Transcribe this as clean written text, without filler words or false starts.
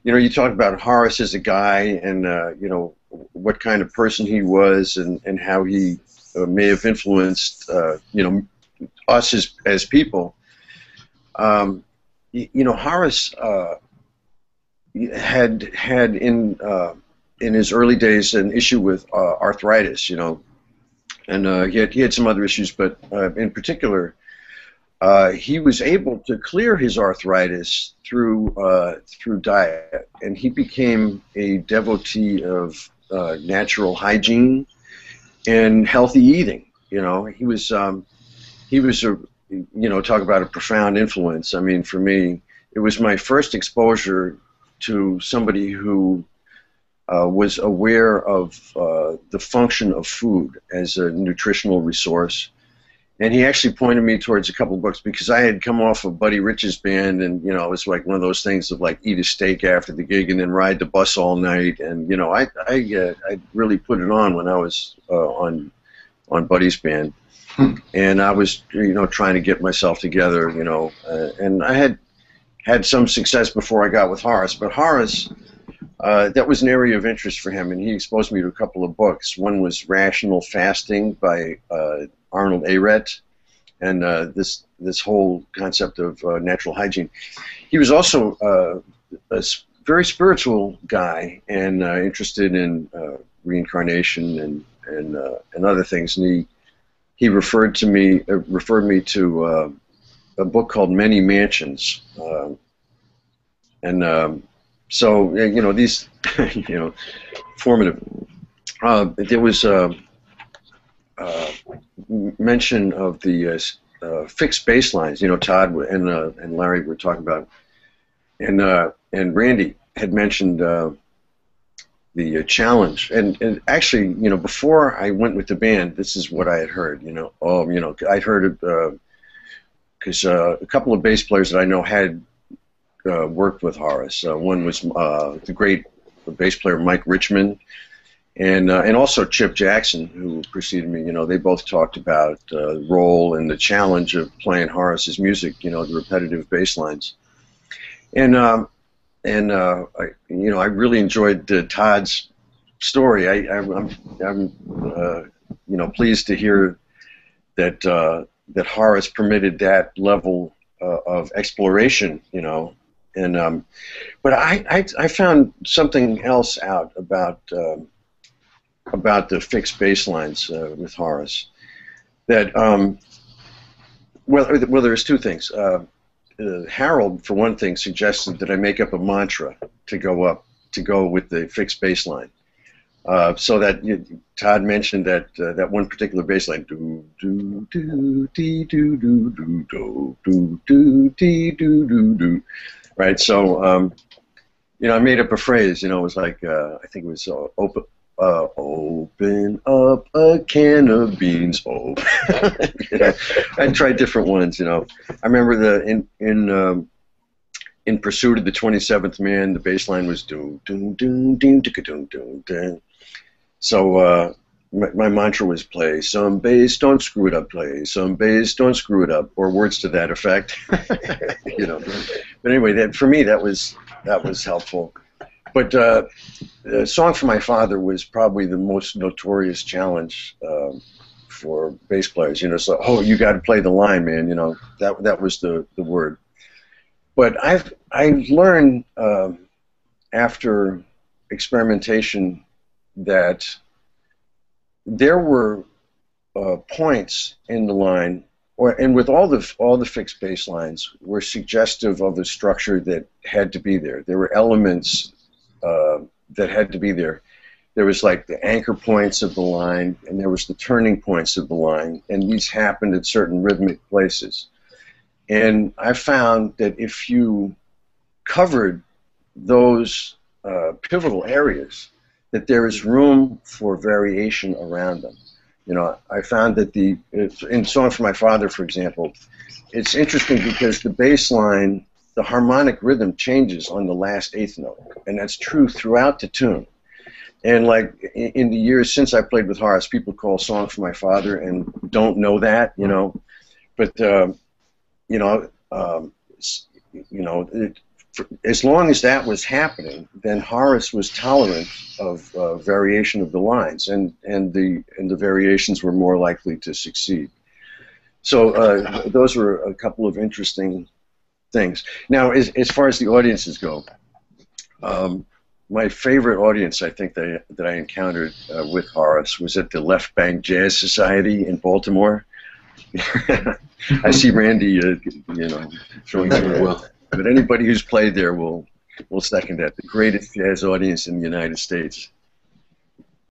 you know, you talk about Horace as a guy, and you know what kind of person he was, and how he may have influenced you know, us as people. You know, Horace had in his early days an issue with arthritis, you know, and he had some other issues, but in particular, he was able to clear his arthritis through diet, and he became a devotee of natural hygiene and healthy eating. You know, he was a, you know, talk about a profound influence. I mean, for me, it was my first exposure to somebody who was aware of the function of food as a nutritional resource. And he actually pointed me towards a couple of books, because I had come off of Buddy Rich's band, and you know, it was like one of those things of like eat a steak after the gig and then ride the bus all night. And you know, I really put it on when I was on Buddy's band, and I was, you know, trying to get myself together, you know, and I had some success before I got with Horace, but Horace, that was an area of interest for him, and he exposed me to a couple of books. One was Rational Fasting by Arnold Arett, and this whole concept of natural hygiene. He was also very spiritual guy, and interested in reincarnation and other things. And he referred me to a book called Many Mansions, so you know, these you know, formative. There was mention of the fixed baselines. You know, Todd and Larry were talking about, and Randy had mentioned the challenge. And actually, you know, before I went with the band, this is what I had heard. You know, you know, I'd heard it because a couple of bass players that I know had worked with Horace. One was the great bass player Mike Richmond, and also Chip Jackson, who preceded me. You know, they both talked about the role and the challenge of playing Horace's music. You know, the repetitive bass lines, and you know, I really enjoyed Todd's story. I'm you know, pleased to hear that that Horace permitted that level of exploration. You know, and but I found something else out about the fixed bass lines with Horace. That well, there's two things. Harold, for one thing, suggested that I make up a mantra to go with the fixed bass line. So that Todd mentioned that that one particular bass line, do do do dee do do do do do do dee do do do, right? So you know, I made up a phrase. You know, it was like I think it was open up a can of beans. Oh, you know, I tried different ones. You know, I remember in Pursuit of the 27th Man, the bass line was do do do do do do do do. So my mantra was play some bass, don't screw it up. Play some bass, don't screw it up, or words to that effect. You know, but anyway, for me that was helpful. But the Song for My Father was probably the most notorious challenge for bass players. You know, so you got to play the line, man. You know, that was the word. But I've learned after experimentation that there were points in the line, and with all the fixed bass lines, were suggestive of a structure that had to be there. There were elements that had to be there. There was like the anchor points of the line, and there was the turning points of the line, and these happened at certain rhythmic places. And I found that if you covered those pivotal areas, that there is room for variation around them. You know, I found that in Song for My Father, for example, it's interesting because the bass line, the harmonic rhythm changes on the last eighth note, and that's true throughout the tune. And like in the years since I played with Horace, people call Song for My Father and don't know that, you know. But you know, as long as that was happening, then Horace was tolerant of variation of the lines, and the variations were more likely to succeed. So those were a couple of interesting things. Now, as far as the audiences go, my favorite audience I think that I encountered with Horace was at the Left Bank Jazz Society in Baltimore. I see Randy, you know, showing some well. But anybody who's played there will second that. The greatest jazz audience in the United States.